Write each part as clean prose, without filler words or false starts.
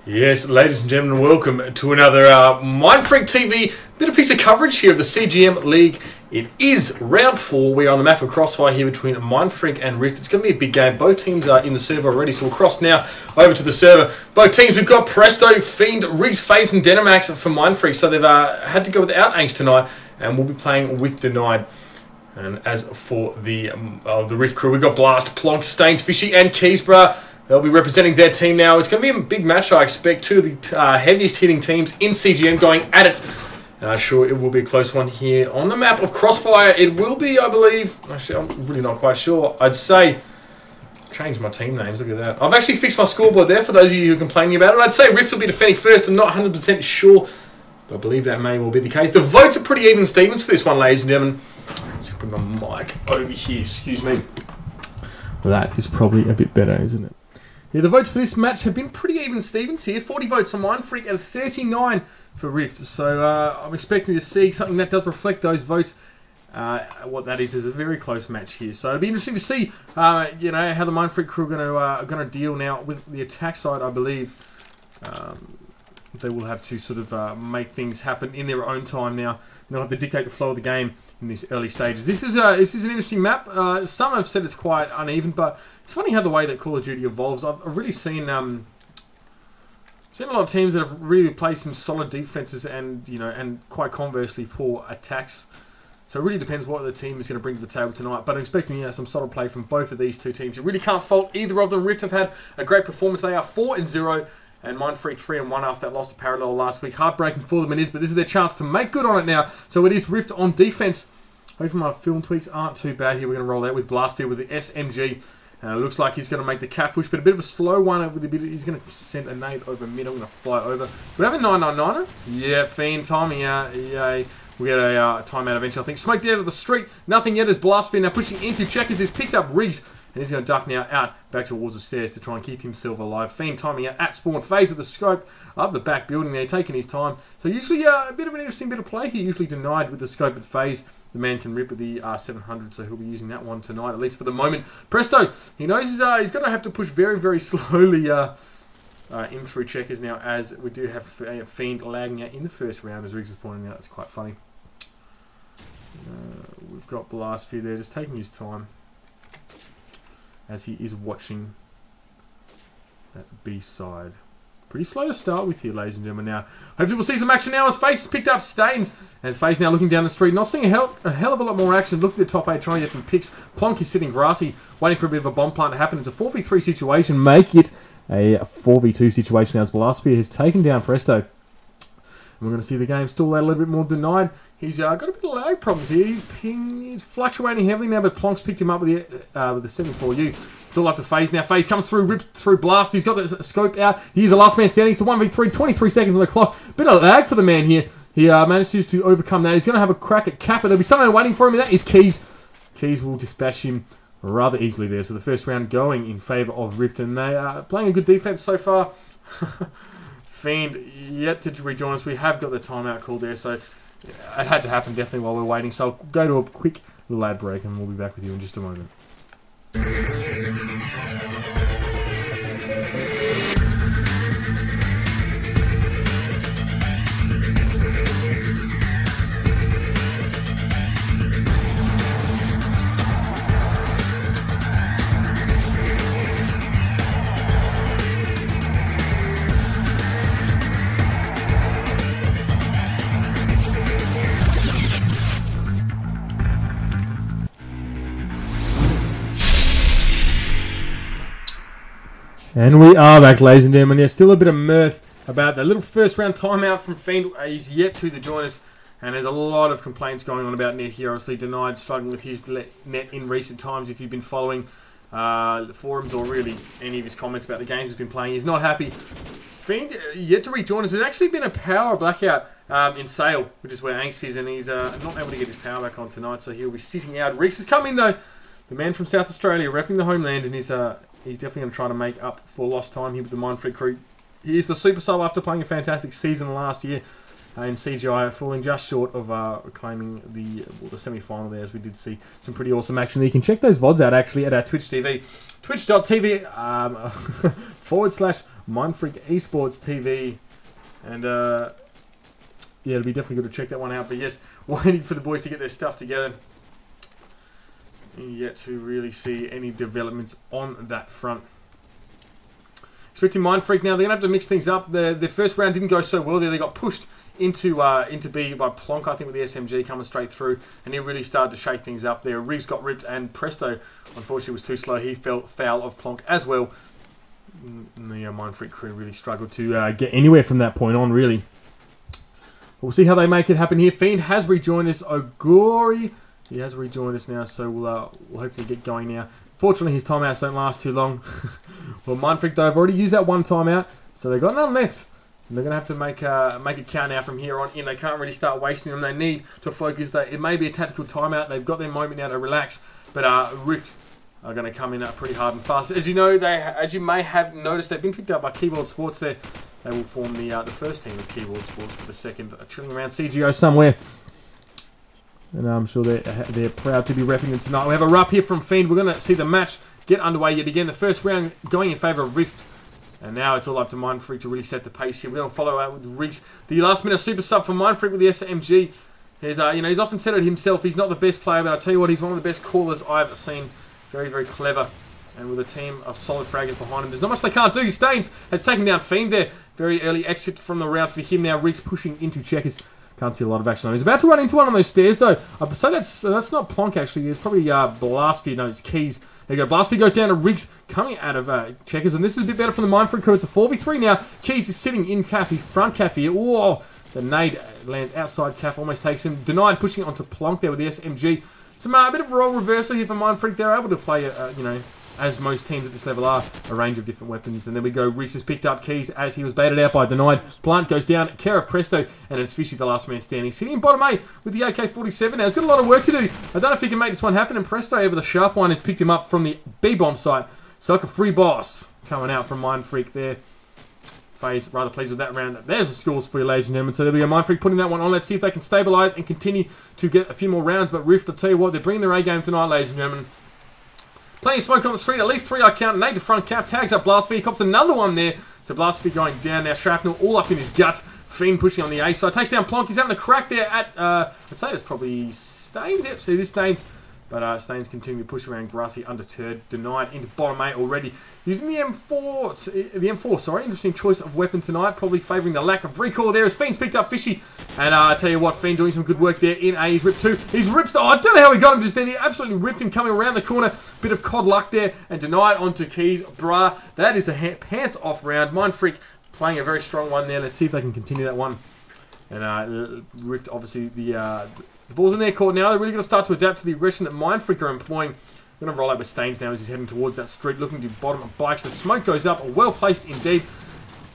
Yes, ladies and gentlemen, welcome to another Mindfreak TV bit of piece of coverage here of the CGM League. It is round 4. We are on the map of Crossfire here between Mindfreak and Rift. It's going to be a big game. Both teams are in the server already, so we'll cross now over to the server. Both teams, we've got Presto, Fiend, Riggs, FaZe, and Dynamax for Mindfreak, so they've had to go without Angst tonight, and we'll be playing with Denied. And as for the Rift crew, we've got Blast, Plonk, Stains, Fishy, and Keysborough. They'll be representing their team now. It's going to be a big match, I expect. Two of the heaviest hitting teams in CGM going at it. And I'm sure it will be a close one here on the map of Crossfire. It will be, I believe. Actually, I'm really not quite sure. I'd say, change my team names. Look at that. I've actually fixed my scoreboard there for those of you who are complaining about it. I'd say Rift will be defending first. I'm not 100% sure, but I believe that may well be the case. The votes are pretty even Stevens for this one, ladies and gentlemen. Let's put my mic over here. Excuse me. That is probably a bit better, isn't it? Yeah, the votes for this match have been pretty even Stevens here. 40 votes for Mindfreak and 39 for Rift. So I'm expecting to see something that does reflect those votes. What that is a very close match here. So it'll be interesting to see, how the Mindfreak crew are going to deal now with the attack side. I believe they will have to sort of make things happen in their own time now. They'll have to dictate the flow of the game in these early stages. This is an interesting map. Some have said it's quite uneven, but it's funny how the way that Call of Duty evolves. I've really seen a lot of teams that have really played some solid defenses and quite conversely poor attacks. So it really depends what the team is going to bring to the table tonight. But I'm expecting some solid play from both of these two teams. You really can't fault either of them. Rift have had a great performance. They are 4-0. And Mindfreak 3-1 after that loss to Parallel last week. Heartbreaking for them it is, but this is their chance to make good on it now. So it is Rift on defense. Hopefully my film tweaks aren't too bad here. We're going to roll out with Blastfield with the SMG. It looks like he's going to make the cat push, but a bit of a slow one. He's going to send a nade over mid. I'm going to fly over. Do we have a 999er? Yeah, Fiend timing out. Yay. We get a timeout eventually, I think. Smoked out of the street. Nothing yet as Blastfield now pushing into Checkers. He's picked up Riggs. And he's going to duck now out back towards the stairs to try and keep himself alive. Fiend timing out at spawn. FaZe with the scope up the back building there, taking his time. So usually a bit of an interesting bit of play here. Usually Denied with the scope at FaZe. The man can rip with the 700, so he'll be using that one tonight, at least for the moment. Presto, he knows he's going to have to push very, very slowly in through Checkers now, as we do have Fiend lagging out in the first round, as Riggs is pointing out. It's quite funny. We've got Blastfield there, just taking his time, as he is watching that B side. Pretty slow to start with here, ladies and gentlemen. Now, hopefully we'll see some action now as FaZe has picked up Stains. And FaZe now looking down the street, not seeing a hell of a lot more action. Look at the top 8, trying to get some picks. Plonk is sitting grassy, waiting for a bit of a bomb plant to happen. It's a 4v3 situation. Make it a 4v2 situation now as Blastsphere has taken down Presto. And we're going to see the game still a little bit more Denied. He's got a bit of lag problems here. He's fluctuating heavily now, but Plonk's picked him up with the 7-4U. It's all up to FaZe now. FaZe comes through, ripped through Blast. He's got the scope out. He's the last man standing. It's to 1v3, 23 seconds on the clock. Bit of lag for the man here. He manages to overcome that. He's going to have a crack at Kappa. There'll be someone waiting for him, and that is Keys. Keys will dispatch him rather easily there. So the first round going in favour of Rift, and they are playing a good defense so far. Fiend yet to rejoin us. We have got the timeout call there, so it had to happen definitely while we're waiting. So I'll go to a quick little ad break, and we'll be back with you in just a moment. And we are back, ladies and gentlemen. There's still a bit of mirth about the little first round timeout from Fiend. He's yet to join us, and there's a lot of complaints going on about net here. Obviously, Denied struggling with his net in recent times. If you've been following the forums or really any of his comments about the games he's been playing, he's not happy. Fiend yet to rejoin us. There's actually been a power blackout in Sale, which is where Angst is, and he's not able to get his power back on tonight, so he'll be sitting out. Riggs has come in though, the man from South Australia, repping the homeland, and he's definitely going to try to make up for lost time here with the Mindfreak crew. He is the super sub after playing a fantastic season last year. and CGI falling just short of claiming the semi-final there, as we did see some pretty awesome action there. You can check those VODs out actually at our Twitch TV, twitch.tv / Mindfreak Esports TV, and yeah, it'll be definitely good to check that one out. But yes, waiting for the boys to get their stuff together. Yet to really see any developments on that front. Expecting Mindfreak now. They're going to have to mix things up. Their first round didn't go so well there. They got pushed into B by Plonk, I think, with the SMG coming straight through. And he really started to shake things up there. Riggs got ripped, and Presto, unfortunately, was too slow. He fell foul of Plonk as well. And the Mindfreak crew really struggled to get anywhere from that point on, really. We'll see how they make it happen here. Fiend has rejoined us. Ogori, he has rejoined us now, so we'll hopefully get going now. Fortunately, his timeouts don't last too long. Well, Mindfreak, though, have already used that one timeout, so they've got none left. And they're going to have to make it count now from here on in. They can't really start wasting them. They need to focus. It may be a tactical timeout. They've got their moment now to relax, but Rift are going to come in pretty hard and fast. As you know, as you may have noticed, they've been picked up by Keyboard Sports there. They will form the first team of Keyboard Sports for the second, chilling around CGO somewhere. And I'm sure they're proud to be repping them tonight. We have a wrap here from Fiend. We're going to see the match get underway yet again. The first round going in favour of Rift. And now it's all up to Mindfreak to really set the pace here. We're going to follow out with Riggs. The last minute super sub for Mindfreak with the SMG. He's often said it himself. He's not the best player, but I'll tell you what, he's one of the best callers I've seen. Very, very clever. And with a team of solid fraggers behind him, there's not much they can't do. Staines has taken down Fiend there. Very early exit from the round for him now. Riggs pushing into checkers. Can't see a lot of action on him. He's about to run into one on those stairs, though. So that's not Plonk, actually. It's probably Blastfear. No, it's Keys. There you go. Blastfear goes down to Riggs coming out of checkers. And this is a bit better for the Mindfreak crew. It's a 4v3 now. Keys is sitting in Caff. He's front Caff here. Whoa. The nade lands outside Caff. Almost takes him. Denied pushing it onto Plonk there with the SMG. So a bit of a role reversal here for Mindfreak. They're able to play, as most teams at this level are, a range of different weapons. And there we go. Riggs has picked up Keys as he was baited out by Denied. Blunt goes down. Care of Presto. And it's Fishy, the last man standing. Sitting in bottom A with the AK-47 now. He's got a lot of work to do. I don't know if he can make this one happen. And Presto, over the sharp one, has picked him up from the B-bomb site. So like a free boss coming out from Mindfreak there. FaZe rather pleased with that round. There's the scores for you, ladies and gentlemen. So there we go. Mindfreak putting that one on. Let's see if they can stabilise and continue to get a few more rounds. But Rift, I'll tell you what, they're bringing their A-game tonight, ladies and gentlemen. Plenty of smoke on the street, at least 3 I count. Nade to front cap, tags up Blastfear, cops another one there. So Blastfear going down now, shrapnel all up in his guts. Fiend pushing on the A side, takes down Plonk. He's having a crack there at, I'd say it's probably Staines. Yep, see this Staines. But Staines continuing to push around Grassy, undeterred. Denied into bottom 8 already. Using the M4, sorry. Interesting choice of weapon tonight. Probably favouring the lack of recoil there as Fiend's picked up Fishy. And I tell you what, Fiend doing some good work there in A. He's ripped 2. He's ripped, oh, I don't know how he got him just then. He absolutely ripped him coming around the corner. Bit of COD luck there. And Denied onto Keys. Bruh, that is a pants off round. Mindfreak playing a very strong one there. Let's see if they can continue that one. And ripped, obviously, the ball's in their court now. They're really going to start to adapt to the aggression that Mindfreak are employing. We're going to roll out with Staines now as he's heading towards that street, looking to bottom of bikes. The smoke goes up, well placed indeed.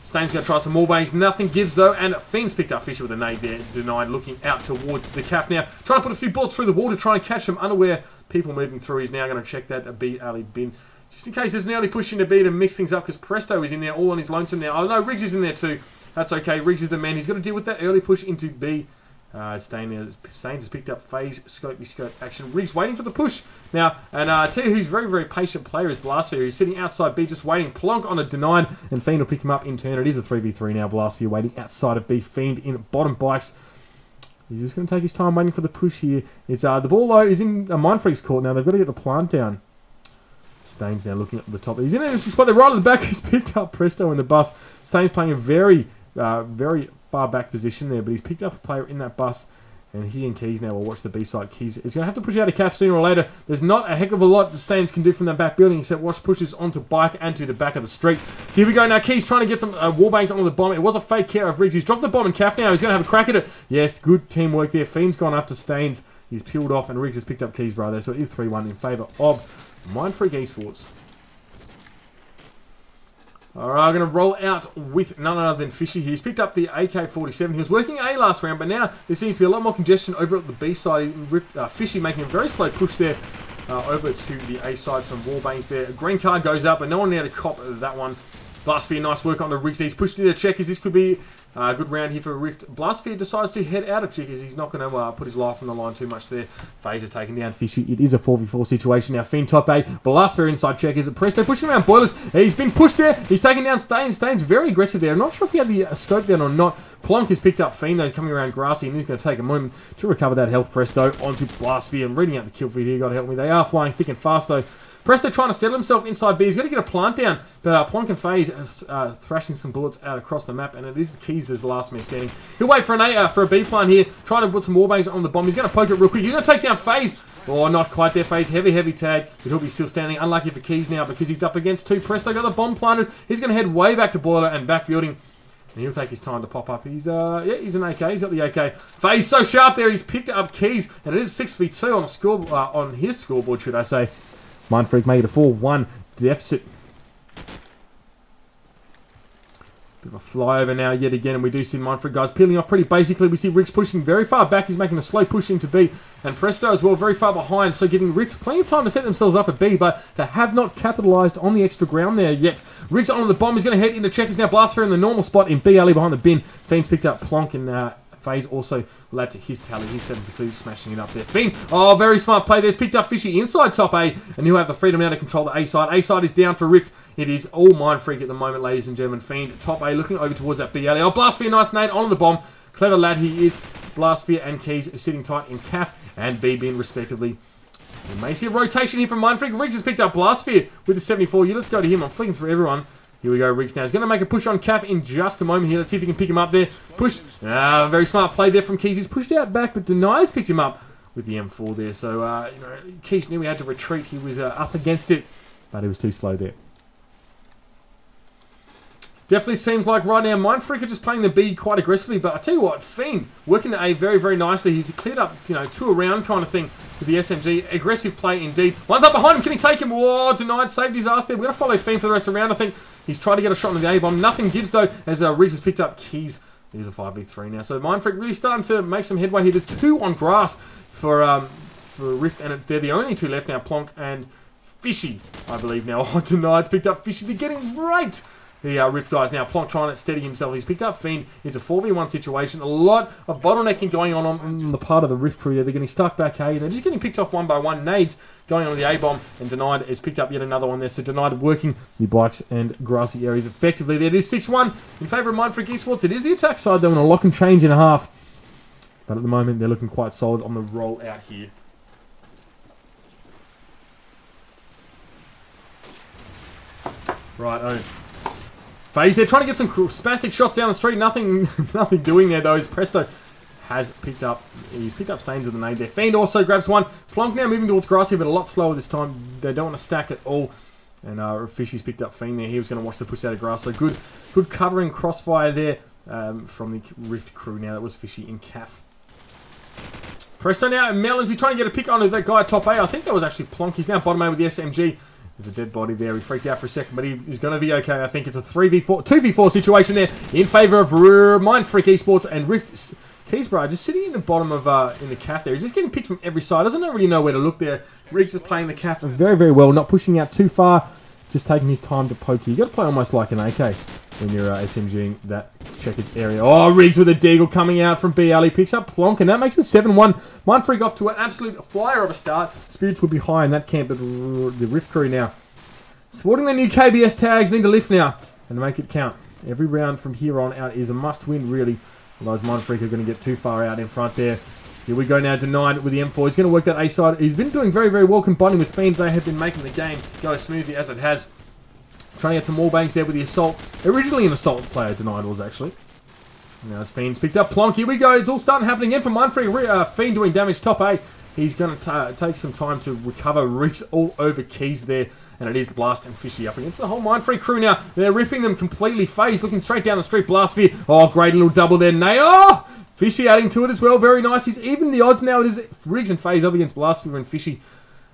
Staines going to try some more bangs. Nothing gives though, and Fiend's picked up Fisher with a nade there. Denied, looking out towards the calf now. Trying to put a few bullets through the wall to try and catch some unaware people moving through. He's now going to check that B alley bin. Just in case there's an early push into B to mix things up, because Presto is in there all on his lonesome now. Oh no, Riggs is in there too. That's okay. Riggs is the man. He's got to deal with that early push into B. Staines has picked up FaZe Scopey Scope action. Riggs waiting for the push now, and I tell you who's very, very patient player is Blastfear. He's sitting outside B, just waiting. Plonk on a Denied, and Fiend will pick him up in turn. It is a 3v3 now. Blastfear waiting outside of B. Fiend in bottom bikes. He's just going to take his time waiting for the push here. It's the ball though is in Mindfreak's court now. They've got to get the plant down. Staines now looking at the top. He's in an interesting spot. They're right at the back. He's picked up Presto in the bus. Staines playing a very, very far back position there, but he's picked up a player in that bus, and he and Keys now will watch the B side. Keys is going to have to push out a calf sooner or later. There's not a heck of a lot the Staines can do from that back building except watch pushes onto bike and to the back of the street. So here we go now. Keys trying to get some wallbangs onto the bomb. It was a fake care of Riggs. He's dropped the bomb and calf now. He's going to have a crack at it. Yes, good teamwork there. Fiend's gone after Staines. He's peeled off, and Riggs has picked up Keys there. So it is 3-1 in favour of Mindfreak Esports. Alright, I'm going to roll out with none other than Fishy. He's picked up the AK-47. He was working A last round, but now there seems to be a lot more congestion over at the B side. Fishy making a very slow push there over to the A side. Some wall bangs there. A green card goes up, but no one there to cop that one. Blastsphere, nice work on the Riggs. He's pushed to the checkers. This could be a good round here for Rift. Blastsphere decides to head out of checkers. He's not going to put his life on the line too much there. FaZe is taking down Fishy. It is a 4v4 situation now. Fiend top A. Blastsphere inside checkers. Presto pushing around Boilers. He's been pushed there. He's taking down Stains. Stains very aggressive there. I'm not sure if he had the scope down or not. Plonk has picked up Fiend though. He's coming around Grassy and he's going to take a moment to recover that health. Presto onto Blastsphere. I'm reading out the kill feed here. Got to help me. They are flying thick and fast though. Presto trying to settle himself inside B. He's got to get a plant down, but Plonk and FaZe thrashing some bullets out across the map, and it is the Keys as the last man standing. He'll wait for a B plant here, trying to put some warbangs on the bomb. He's going to poke it real quick. He's going to take down FaZe. Oh, not quite there, FaZe. Heavy tag, but he'll be still standing. Unlucky for Keys now because he's up against 2. Presto got the bomb planted. He's going to head way back to Boiler and backfielding. And he'll take his time to pop up. He's he's an AK. He's got the AK. FaZe so sharp there. He's picked up Keys, and it is 6v2 on the score on his scoreboard, should I say. Mindfreak made it a 4-1 deficit. Bit of a flyover now yet again, and we do see Mindfreak guys peeling off pretty basically. We see Riggs pushing very far back. He's making a slow push into B. And Presto as well, very far behind, so giving Rift plenty of time to set themselves up at B, but they have not capitalised on the extra ground there yet. Riggs on the bomb. He's going to head into checkers now. Blastsphere in the normal spot in B alley behind the bin. Fiend's picked up Plonk and FaZe also will add to his tally. He's 7 for 2, smashing it up there. Fiend, oh, very smart play there. He's picked up Fishy inside top A, and he'll have the freedom now to control the A side. A side is down for Rift. It is all Mindfreak at the moment, ladies and gentlemen. Fiend, top A, looking over towards that B alley. Oh, Blastsphere, nice nade on the bomb. Clever lad he is. Blastsphere and Keys are sitting tight in CAF and B bin, respectively. We may see a rotation here from Mindfreak. Riggs has picked up Blastsphere with the 74. Let's go to him. I'm flicking through everyone. Here we go, Riggs now. He's going to make a push on CAF in just a moment here. Let's see if he can pick him up there. Push. Very smart play there from Keys. He's pushed out back, but Denies picked him up with the M4 there. So, Keys knew he had to retreat. He was up against it, but he was too slow there. Definitely seems like right now Mindfreak are just playing the B quite aggressively, but I tell you what, Fiend working the A very nicely. He's cleared up, 2 around kind of thing with the SMG. Aggressive play indeed. One's up behind him. Can he take him? Whoa, Denied. Saved his ass there. We're going to follow Fiend for the rest of the round, I think. He's tried to get a shot on the A-bomb. Nothing gives, though, as Riggs has picked up Keys. He's a 5v3 now. So Mindfreak really starting to make some headway here. There's 2 on grass for Rift, and they're the only 2 left now. Plonk and Fishy, I believe now. Oh, Denied's picked up Fishy. They're getting right. The Rift guys now. Plonk trying to steady himself. He's picked up Fiend. It's a 4v1 situation. A lot of bottlenecking going on the part of the Rift crew there. They're getting stuck back A. They're just getting picked off one by one. Nades going on with the A-bomb, and Denied has picked up yet another one there. So Denied working the bikes and grassy areas effectively there. It is 6-1 in favour of Mindfreak Esports. It is the attack side though, and a lock and change in a half. But at the moment, they're looking quite solid on the roll out here. Right, oh. FaZe, they're trying to get some spastic shots down the street. Nothing doing there though. As Presto has picked up, he's picked up Stains with the nade there. Fiend also grabs one. Plonk now moving towards Grassy, but a lot slower this time. They don't want to stack at all. And Fishy's picked up Fiend there. He was going to watch the push out of grass. So good covering crossfire there from the Rift crew. Now that was Fishy in CAF. Presto now, Melons, he's trying to get a pick on that guy at top A. I think that was actually Plonk. He's now bottom A with the SMG. There's a dead body there. He freaked out for a second, but he's going to be okay. I think it's a 2v4 situation there in favour of Mindfreak Esports and Rift. Keysborough just sitting in the bottom of in the CAF there. He's just getting picked from every side. Doesn't really know where to look there. Riggs is playing the CAF very well, not pushing out too far, just taking his time to poke you. You've got to play almost like an AK when you're SMGing that checkers area. Oh, Riggs with a deagle coming out from B alley. Picks up Plonk, and that makes it 7-1. Mindfreak off to an absolute flyer of a start. Spirits would be high in that camp, but the Rift crew now sporting their new KBS tags, need to lift now and make it count. Every round from here on out is a must-win, really. Otherwise, Mindfreak are going to get too far out in front there. Here we go now, Denied with the M4. He's going to work that A side. He's been doing very well combining with Fiend. They have been making the game go as smoothly as it has. Trying to get some more bangs there with the Assault. Originally an Assault player, Denied was actually. Now as Fiend's picked up Plonk. Here we go. It's all starting happening again for Mindfreak. Fiend doing damage top A. He's going to take some time to recover. Riggs all over Keys there. And it is Blast and Fishy up against the whole Mindfreak crew now. They're ripping them completely. FaZe looking straight down the street. Blastsphere. Oh, great little double there. Oh! Fishy adding to it as well. Very nice. He's even the odds now. It is Riggs and FaZe up against Blastsphere and Fishy.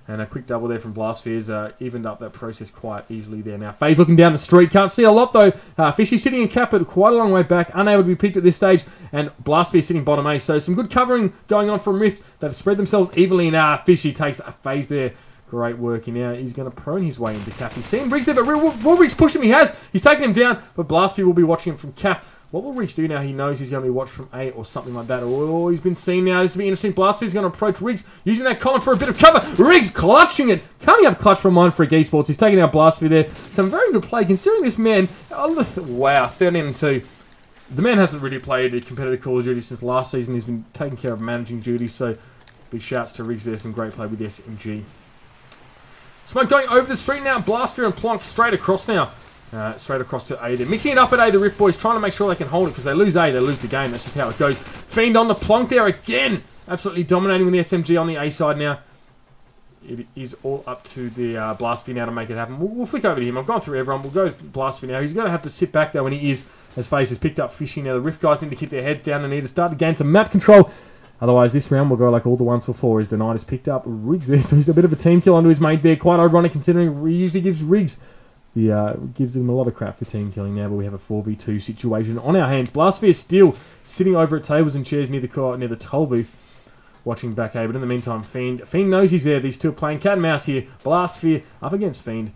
And a quick double there from Blastsphere's evened up that process quite easily there now. FaZe looking down the street. Can't see a lot though. Fishy sitting in cap but quite a long way back. Unable to be picked at this stage. And Blastsphere sitting bottom A. So some good covering going on from Rift. They've spread themselves evenly. And Fishy takes a FaZe there. Great working out. He's going to prone his way into Caff. He's seen Riggs there, but will Riggs push him? He has. He's taken him down, but Blastfear will be watching him from Caff. What will Riggs do now? He knows he's going to be watched from A or something like that. Oh, he's been seen now. This will be interesting. Blastfear's going to approach Riggs, using that column for a bit of cover. Riggs clutching it. Coming up clutch from Mindfreak Esports. He's taking out Blastfear there. Some very good play, considering this man... wow, 13-2. The man hasn't really played a competitive Call of Duty since last season. He's been taking care of managing duties, so big shouts to Riggs there. Some great play with the SMG. Smoke going over the street now. Blastfear and Plonk straight across now. Straight across to A. They're mixing it up at A, the Rift boys, trying to make sure they can hold it, because they lose A, they lose the game. That's just how it goes. Fiend on the Plonk there again. Absolutely dominating with the SMG on the A side now. It is all up to the Blastfear now to make it happen. We'll flick over to him. I've gone through everyone. We'll go to Blastfear now. He's going to have to sit back, though, when he is, as FaZe has picked up Fishy. Now, the Rift guys need to keep their heads down and need to start to gain some map control. Otherwise, this round will go like all the ones before. As Denied has picked up Riggs there, so he's a bit of a team kill onto his mate there. Quite ironic, considering he usually gives Riggs gives him a lot of crap for team killing now, but we have a 4v2 situation on our hands. Blastfear still sitting over at tables and chairs near the toll booth, watching back A. But in the meantime, Fiend knows he's there. These two are playing cat and mouse here. Blastfear up against Fiend.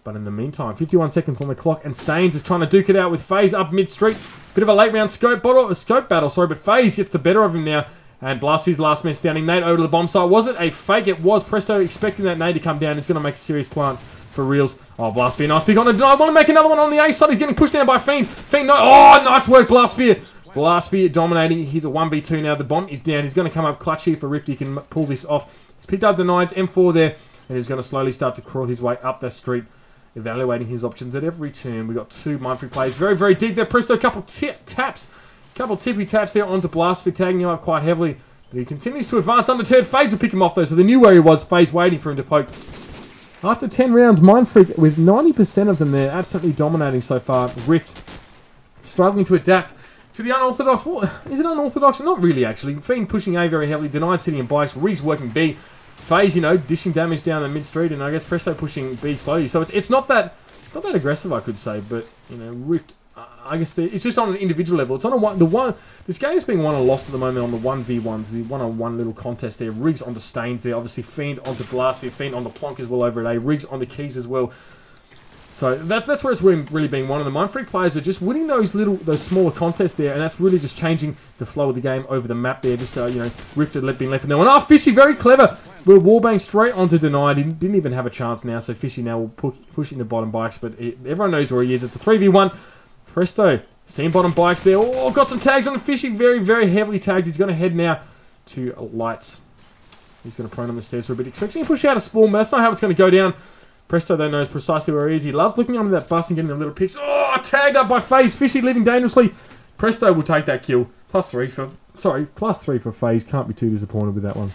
But in the meantime, 51 seconds on the clock, and Staines is trying to duke it out with FaZe up mid-street. Bit of a late round scope battle, but FaZe gets the better of him now. And Blastfear's last man standing. Nade over to the bomb site. Was it a fake? It was. Presto expecting that nade to come down. It's going to make a serious plant for reals. Oh, Blastfear, nice pick on the deny. Want to make another one on the A side. He's getting pushed down by Fiend. Fiend, no. Oh, nice work, Blastfear. Blastfear dominating. He's a 1v2 now. The bomb is down. He's going to come up clutch here for Rift. He can pull this off. He's picked up the nines, M4 there, and he's going to slowly start to crawl his way up the street, evaluating his options at every turn. We've got two Mindfreak players very, very deep there. Presto, a couple taps. Couple tippy taps there onto Blastfear, tagging him up quite heavily. But he continues to advance undeterred. FaZe will pick him off though, so they knew where he was. FaZe waiting for him to poke. After 10 rounds, Mindfreak, with 90% of them there, absolutely dominating so far. Rift struggling to adapt to the unorthodox. Well, is it unorthodox? Not really, actually. Fiend pushing A very heavily. Denied sitting in bikes. Riggs working B. FaZe, dishing damage down the mid-street, and I guess Presto pushing B slowly. So it's not that aggressive, I could say, but, Rift... I guess it's just on an individual level. It's on this game is being won or lost at the moment on the 1v1s, the one-on-one little contest there. Riggs onto Staines there, obviously Fiend onto Blastfear, Fiend onto Plonk as well over at A, Riggs onto Keys as well. So that's where it's really being won. And the Mindfreak players are just winning those smaller contests there, and that's really just changing the flow of the game over the map there. Just Rift had been left in there. And Fishy, very clever. We're wallbang straight onto Denied. He didn't even have a chance now, so Fishy now will push in the bottom bikes, but everyone knows where he is. It's a 3v1. Presto, seen bottom bikes there. Oh, got some tags on the Fishy. Very, very heavily tagged. He's going to head now to Lights. He's going to prone on the stairs for a bit. Expecting to push out a spawn, but that's not how it's going to go down. Presto, though, knows precisely where he is. He loves looking under that bus and getting the little picks. Oh, tagged up by FaZe. Fishy living dangerously. Presto will take that kill. +3 for FaZe. Can't be too disappointed with that one.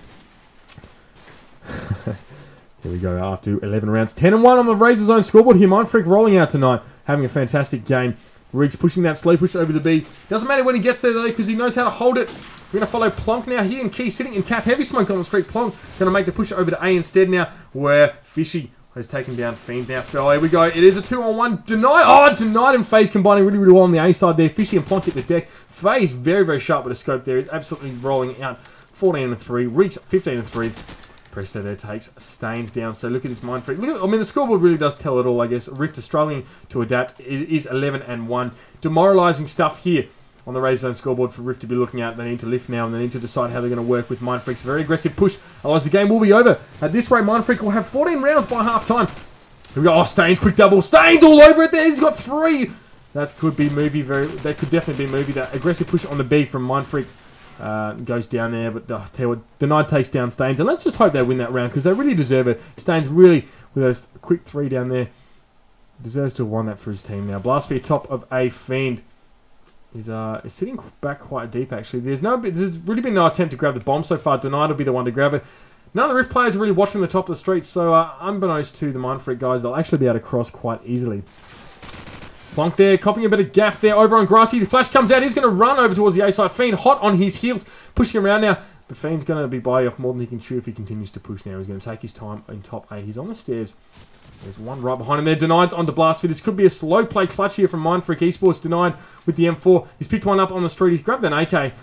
Here we go after 11 rounds. 10-1 on the Razor Zone scoreboard here. Mindfreak rolling out tonight. Having a fantastic game. Riggs pushing that slow push over the B. Doesn't matter when he gets there though, because he knows how to hold it. We're going to follow Plonk now here, and Key sitting in cap. Heavy smoke on the street. Plonk going to make the push over to A instead now, where Fishy has taken down Fiend now. Oh, here we go. It is a 2-on-1. Denied. Oh, Denied and FaZe combining really, really well on the A side there. Fishy and Plonk hit the deck. FaZe very, very sharp with a scope there. He's absolutely rolling out. 14-3. Riggs 15-3. Presto there takes Staines down. So look at his Mindfreak. The scoreboard really does tell it all, I guess. Rift is struggling to adapt. It is 11-1. Demoralising stuff here on the Razor Zone scoreboard for Rift to be looking at. They need to lift now, and they need to decide how they're going to work with Mindfreak's very aggressive push. Otherwise, the game will be over. At this rate, Mindfreak will have 14 rounds by half-time. Here we go. Oh, Staines, quick double. Staines all over it there. He's got 3. That could be movie. That could definitely be movie. That aggressive push on the B from Mindfreak. Goes down there, but tell you what, Denied takes down Staines, and let's just hope they win that round, because they really deserve it. Staines really, with those quick 3 down there, deserves to have won that for his team now. Blastfear top of A. Fiend is sitting back quite deep, actually. There's really been no attempt to grab the bomb so far. Denied will be the one to grab it. None of the Rift players are really watching the top of the street, so unbeknownst to the Mindfreak guys, they'll actually be able to cross quite easily. Plonk there, copying a bit of gaff there over on Grassy. The flash comes out. He's going to run over towards the A side. Fiend hot on his heels, pushing him around now. But Fiend's going to be by off more than he can chew if he continues to push now. He's going to take his time in top A. He's on the stairs. There's one right behind him there. Denied onto Blastfear. This could be a slow play clutch here from Mindfreak Esports. Denied with the M4. He's picked one up on the street. He's grabbed an AK.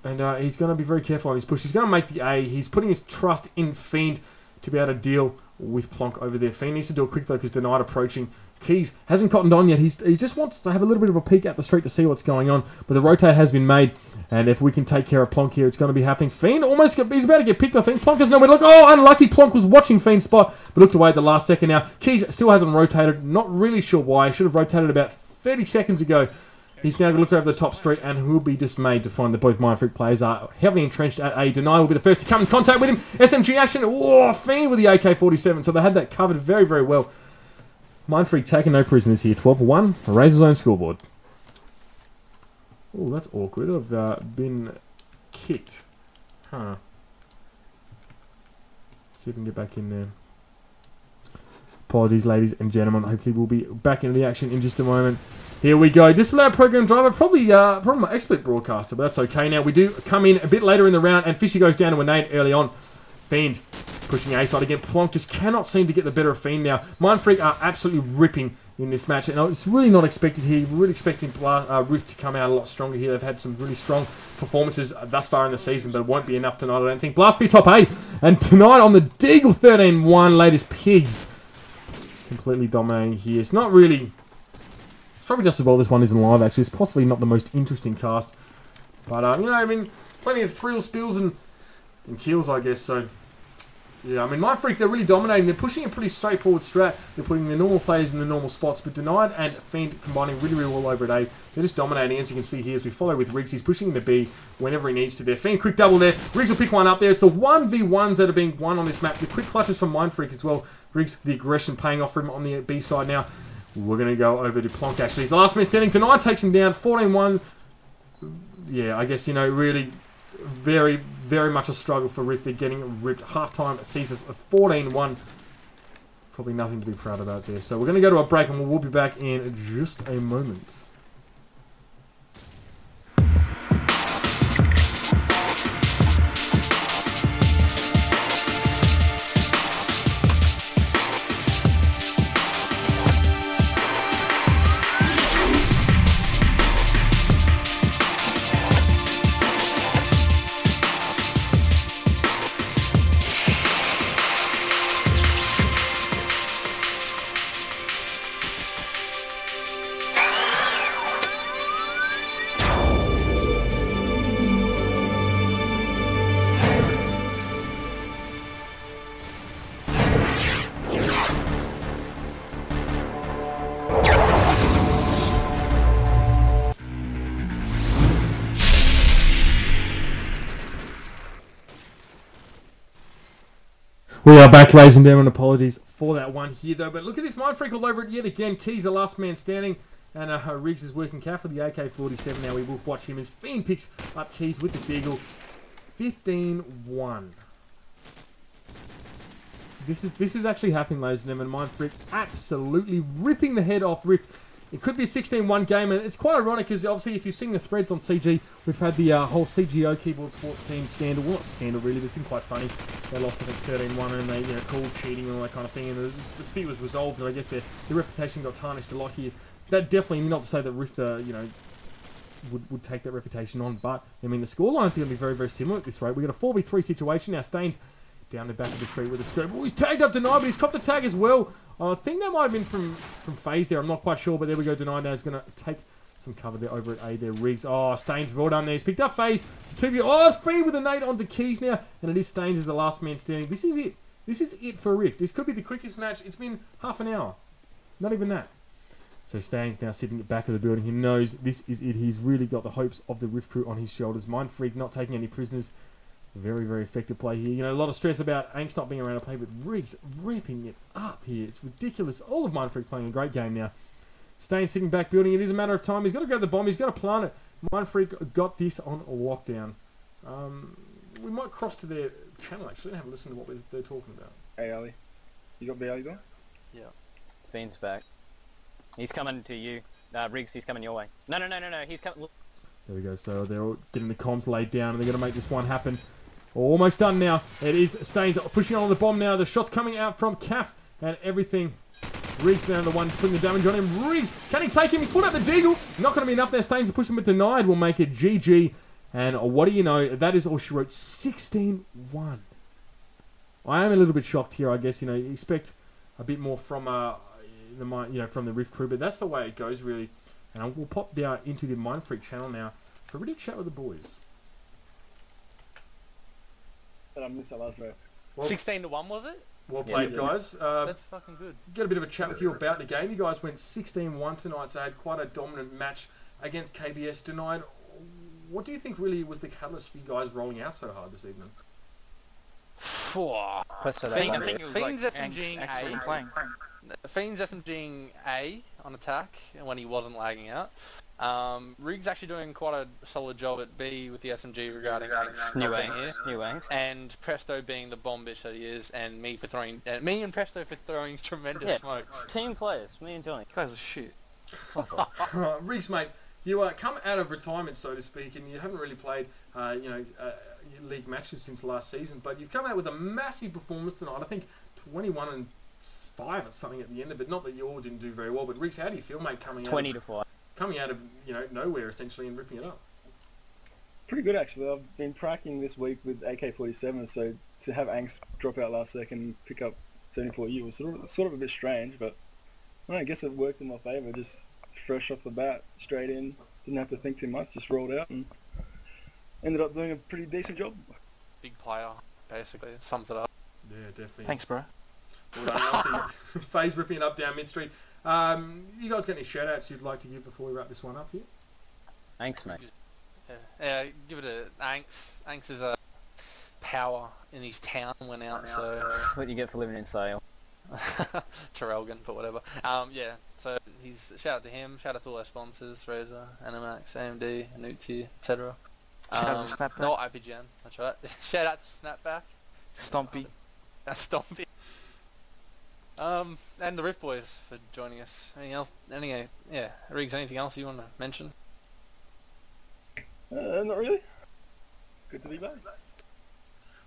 And he's going to be very careful on his push. He's going to make the A. He's putting his trust in Fiend to be able to deal with Plonk over there. Fiend needs to do it quick though because Denied approaching. Keys hasn't cottoned on yet. He just wants to have a little bit of a peek at the street to see what's going on. But the rotate has been made. And if we can take care of Plonk here, it's going to be happening. Fiend he's about to get picked, I think. Plonk doesn't know where to look. Oh, unlucky. Plonk was watching Fiend's spot, but looked away at the last second now. Keys still hasn't rotated. Not really sure why. Should have rotated about 30 seconds ago. He's now going to look over the top street and will be dismayed to find that both Mindfreak players are heavily entrenched at A. Deny will be the first to come in contact with him. SMG action. Oh, Fiend with the AK-47. So they had that covered very, very well. Mindfreak taking no prisoners here. 12-1. Razor's own scoreboard. Oh, that's awkward. I've been kicked. Huh. See if we can get back in there. Apologies, ladies and gentlemen. Hopefully we'll be back into the action in just a moment. Here we go. Disallowed program driver. Probably my expert broadcaster, but that's okay. Now, we do come in a bit later in the round, and Fishy goes down to a nade early on. Fiend pushing A side again. Plonk just cannot seem to get the better of Fiend now. Mindfreak are absolutely ripping in this match, and it's really not expected here. We're really expecting Rift to come out a lot stronger here. They've had some really strong performances thus far in the season, but it won't be enough tonight, I don't think. Blast V top A, and tonight on the Deagle 13-1, latest Pigs completely dominating here. It's not really... It's probably just as well this one isn't live, actually. It's possibly not the most interesting cast, but, you know, I mean, plenty of thrills, spills, and kills, I guess, so... Yeah, I mean, Mindfreak, they're really dominating. They're pushing a pretty straightforward strat. They're putting the normal players in the normal spots, but Denied and Fiend combining really, really well over at A. They're just dominating, as you can see here, as we follow with Riggs. He's pushing the B whenever he needs to there. Fiend, quick double there. Riggs will pick one up there. It's the 1v1s that are being won on this map. The quick clutches from Mindfreak as well. Riggs, the aggression paying off for him on the B side now. We're going to go over to Plonk, actually. He's the last man standing. Denied takes him down. 14-1. Yeah, I guess, you know, really... Very, very much a struggle for Rift. They're getting ripped. Half-time sees us 14-1. Probably nothing to be proud about there. So we're going to go to a break and we'll be back in just a moment. We are back, ladies and gentlemen. Apologies for that one here, though. But look at this Mindfreak all over it yet again. Keys the last man standing, and Riggs is working careful with the AK-47. Now we will watch him as Fiend picks up Keys with the Deagle. 15-1. This is actually happening, ladies and gentlemen. Mindfreak absolutely ripping the head off Rift. It could be a 16-1 game, and it's quite ironic because obviously if you've seen the threads on CG, we've had the whole CGO keyboard sports team scandal. Well, not scandal really, but it's been quite funny. They lost, I think, 13-1, and they called cheating and all that kind of thing, and the dispute was resolved, and I guess their reputation got tarnished a lot here. That definitely, not to say that Rift, would take that reputation on, but, I mean, the scorelines are going to be very, very similar at this rate. We've got a 4v3 situation now. Stains down the back of the street with a scope. Oh, he's tagged up Denied, but he's copped the tag as well. I think that might have been from FaZe there. I'm not quite sure, but there we go. Denied now is going to take some cover there over at A there. Riggs. Oh, Stains, well done there. He's picked up FaZe. It's a 2v. Oh, it's Fiend with a nade onto Keys now. And it is Stains as the last man standing. This is it. This is it for Rift. This could be the quickest match. It's been half an hour. Not even that. So Stains now sitting at the back of the building. He knows this is it. He's really got the hopes of the Rift crew on his shoulders. Mindfreak not taking any prisoners. Very, very effective play here. You know, a lot of stress about Angst not being around to play, but Riggs ripping it up here. It's ridiculous. All of Mindfreak playing a great game now. Staying sitting back building. It is a matter of time. He's got to grab the bomb. He's got to plant it. Mindfreak got this on lockdown. We might cross to their channel, actually, and have a listen to what they're talking about. Hey, Ali. You got B, Ali, there? Yeah. Fiend's back. He's coming to you. Riggs, he's coming your way. No. He's coming... There we go. So they're all getting the comms laid down, and they're going to make this one happen. Almost done now. It is Stains pushing on the bomb now. The shot's coming out from Caf and everything. Riggs down the one putting the damage on him. Riggs, can he take him? He's put out the Deagle. Not going to be enough there. Stains to push him, but Denied will make it GG. And what do you know? That is all she wrote. 16-1. I am a little bit shocked here. I guess you expect a bit more from from the Rift crew, but that's the way it goes really. And we'll pop down into the Mindfreak channel now for a bit of chat with the boys. And I missed that last row. Well, 16-1 was it? well played, guys. That's fucking good. Get a bit of a chat with you about the game. You guys went 16-1 tonight, so had quite a dominant match against KBS tonight. What do you think really was the catalyst for you guys rolling out so hard this evening? Fiends SMGing A. Fiends SMGing A on attack when he wasn't lagging out. Riggs actually doing quite a solid job at B with the SMG regarding New angst. and Presto being the bomb bitch that he is, and me and Presto for throwing tremendous smokes. Team players, me and Johnny. You guys are shit. Riggs, mate, you come out of retirement, so to speak, and you haven't really played, league matches since last season, but you've come out with a massive performance tonight. I think 21-5 or something at the end of it. Not that you all didn't do very well, but Riggs, how do you feel, mate, coming out 20-5. Coming out of nowhere essentially and ripping it up? Pretty good actually. I've been practicing this week with AK-47, so to have Angst drop out last second and pick up 74U was sort of a bit strange, but I guess it worked in my favour. Just fresh off the bat, straight in, didn't have to think too much, just rolled out and ended up doing a pretty decent job. Big player, basically. Sums it up. Yeah, definitely. Thanks, bro. Well done. FaZe ripping it up down mid street. You guys got any shout outs you'd like to give before we wrap this one up here? Thanks, mate. Yeah, give it a Anx. Anx is a power in his town went out, so That's what you get for living in Sale. Terrelgan, but whatever. Yeah, so he's shout out to him, shout out to all our sponsors, Razor, Animax, AMD, Anuti, etc. Shout out to Snapback. No, IPGN, that's right. Shout out to Snapback. Stompy. Stompy. And the Rift Boys for joining us. Anything else? Riggs, anything else you want to mention? Not really. Good to be back.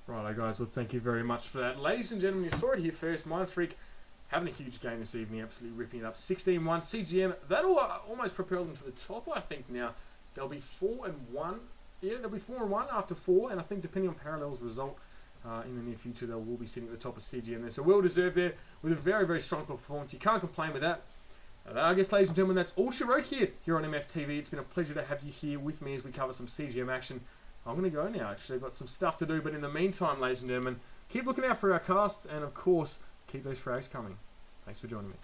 Righto, guys. Well, thank you very much for that. Ladies and gentlemen, you saw it here first. Mindfreak having a huge game this evening, absolutely ripping it up. 16-1. CGM, that'll almost propel them to the top, I think, now. They'll be 4-1. Yeah, they'll be 4-1 after 4, and I think depending on Parallel's result in the near future, they will be sitting at the top of CGM there. So well deserved there with a very, very strong performance. You can't complain with that. I guess, ladies and gentlemen, that's all she wrote here on MFTV. It's been a pleasure to have you here with me as we cover some CGM action. I'm going to go now, actually. I've got some stuff to do, but in the meantime, ladies and gentlemen, keep looking out for our casts, and of course, keep those frags coming. Thanks for joining me.